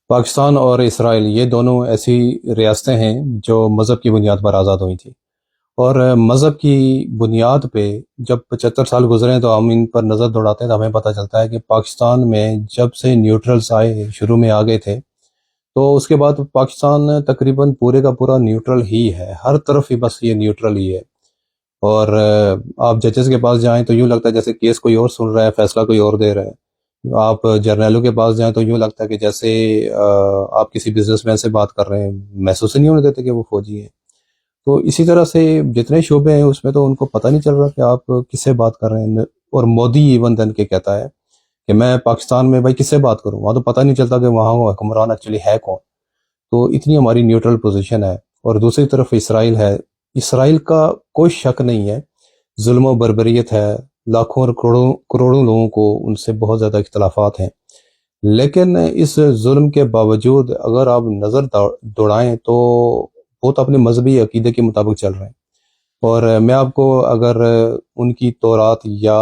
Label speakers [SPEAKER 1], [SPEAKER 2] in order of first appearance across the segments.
[SPEAKER 1] پاکستان اور اسرائیل یہ دونوں ایسی ریاستیں ہیں جو مذہب کی بنیاد پر آزاد ہوئی تھیں، اور مذہب کی بنیاد پہ جب 75 سال گزرے ہیں تو ہم ان پر نظر دوڑاتے ہیں تو ہمیں پتہ چلتا ہے کہ پاکستان میں جب سے نیوٹرلز آئے، شروع میں آ گئے تھے، تو اس کے بعد پاکستان تقریباً پورے کا پورا نیوٹرل ہی ہے، ہر طرف ہی بس یہ نیوٹرل ہی ہے۔ اور آپ ججز کے پاس جائیں تو یوں لگتا ہے جیسے کیس کوئی اور سن رہا ہے، فیصلہ کوئی اور دے رہا ہے۔ آپ جرنیلوں کے پاس جائیں تو یوں لگتا ہے کہ جیسے آپ کسی بزنس مین سے بات کر رہے ہیں، محسوس ہی نہیں ہونے دیتے کہ وہ فوجی ہیں۔ تو اسی طرح سے جتنے شعبے ہیں اس میں تو ان کو پتہ نہیں چل رہا کہ آپ کس سے بات کر رہے ہیں۔ اور مودی ایون دن کے کہتا ہے کہ میں پاکستان میں بھائی کس سے بات کروں، وہاں تو پتہ نہیں چلتا کہ وہاں وہ حکمران ایکچولی ہے کون۔ تو اتنی ہماری نیوٹرل پوزیشن ہے۔ اور دوسری طرف اسرائیل ہے، اسرائیل کا کوئی شک نہیں ہے، ظلم و بربریت ہے، لاکھوں اور کروڑوں لوگوں کو ان سے بہت زیادہ اختلافات ہیں، لیکن اس ظلم کے باوجود اگر آپ نظر دوڑائیں تو وہ تو اپنے مذہبی عقیدے کے مطابق چل رہے ہیں۔ اور میں آپ کو اگر ان کی تورات یا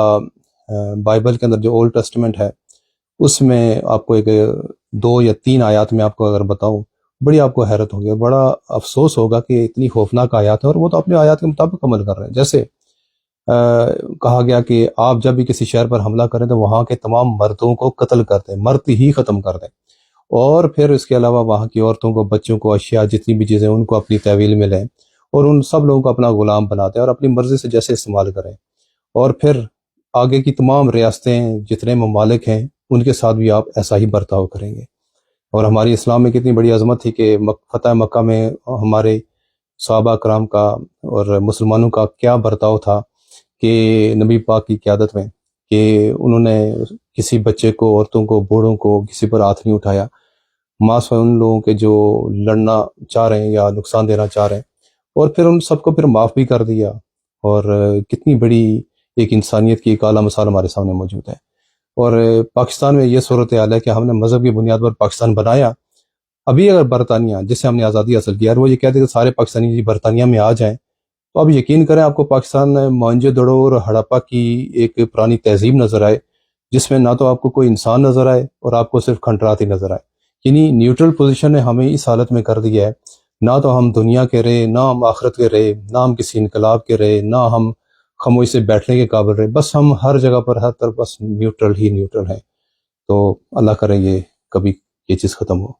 [SPEAKER 1] بائبل کے اندر جو اولڈ ٹیسٹمنٹ ہے اس میں آپ کو ایک 2 یا 3 آیات میں آپ کو اگر بتاؤں، بڑی آپ کو حیرت ہوگی، بڑا افسوس ہوگا کہ اتنی خوفناک آیات ہیں اور وہ تو اپنے آیات کے مطابق عمل کر رہے ہیں۔ جیسے کہا گیا کہ آپ جب بھی کسی شہر پر حملہ کریں تو وہاں کے تمام مردوں کو قتل کر دیں، مرد ہی ختم کر دیں، اور پھر اس کے علاوہ وہاں کی عورتوں کو، بچوں کو، اشیاء جتنی بھی چیزیں ان کو اپنی تحویل میں لیں اور ان سب لوگوں کو اپنا غلام بناتے ہیں اور اپنی مرضی سے جیسے استعمال کریں۔ اور پھر آگے کی تمام ریاستیں، جتنے ممالک ہیں، ان کے ساتھ بھی آپ ایسا ہی برتاؤ کریں گے۔ اور ہماری اسلام میں کتنی بڑی عظمت تھی کہ فتح مکہ میں ہمارے صحابہ کرام کا اور مسلمانوں کا کیا برتاؤ تھا کہ نبی پاک کی قیادت میں، کہ انہوں نے کسی بچے کو، عورتوں کو، بوڑھوں کو کسی پر ہاتھ نہیں اٹھایا، ماس ان لوگوں کے جو لڑنا چاہ رہے ہیں یا نقصان دینا چاہ رہے ہیں، اور پھر ان سب کو پھر معاف بھی کر دیا۔ اور کتنی بڑی ایک انسانیت کی ایک اعلیٰ مثال ہمارے سامنے موجود ہے۔ اور پاکستان میں یہ صورتحال ہے کہ ہم نے مذہب کی بنیاد پر پاکستان بنایا۔ ابھی اگر برطانیہ، جس سے ہم نے آزادی حاصل کی، اور وہ یہ کہتے ہیں کہ سارے پاکستانی برطانیہ میں آ جائیں، تو اب یقین کریں آپ کو پاکستان میں موئنجو دڑو اور ہڑپا کی ایک پرانی تہذیب نظر آئے، جس میں نہ تو آپ کو کوئی انسان نظر آئے اور آپ کو صرف کھنڈرات ہی نظر آئے۔ یعنی نیوٹرل پوزیشن نے ہمیں اس حالت میں کر دیا ہے، نہ تو ہم دنیا کے رہے، نہ ہم آخرت کے رہے، نہ ہم کسی انقلاب کے رہے، نہ ہم خاموشی سے بیٹھنے کے قابل رہے، بس ہم ہر جگہ پر، ہر طرف بس نیوٹرل ہی نیوٹرل ہیں۔ تو اللہ کرے یہ کبھی یہ چیز ختم ہو۔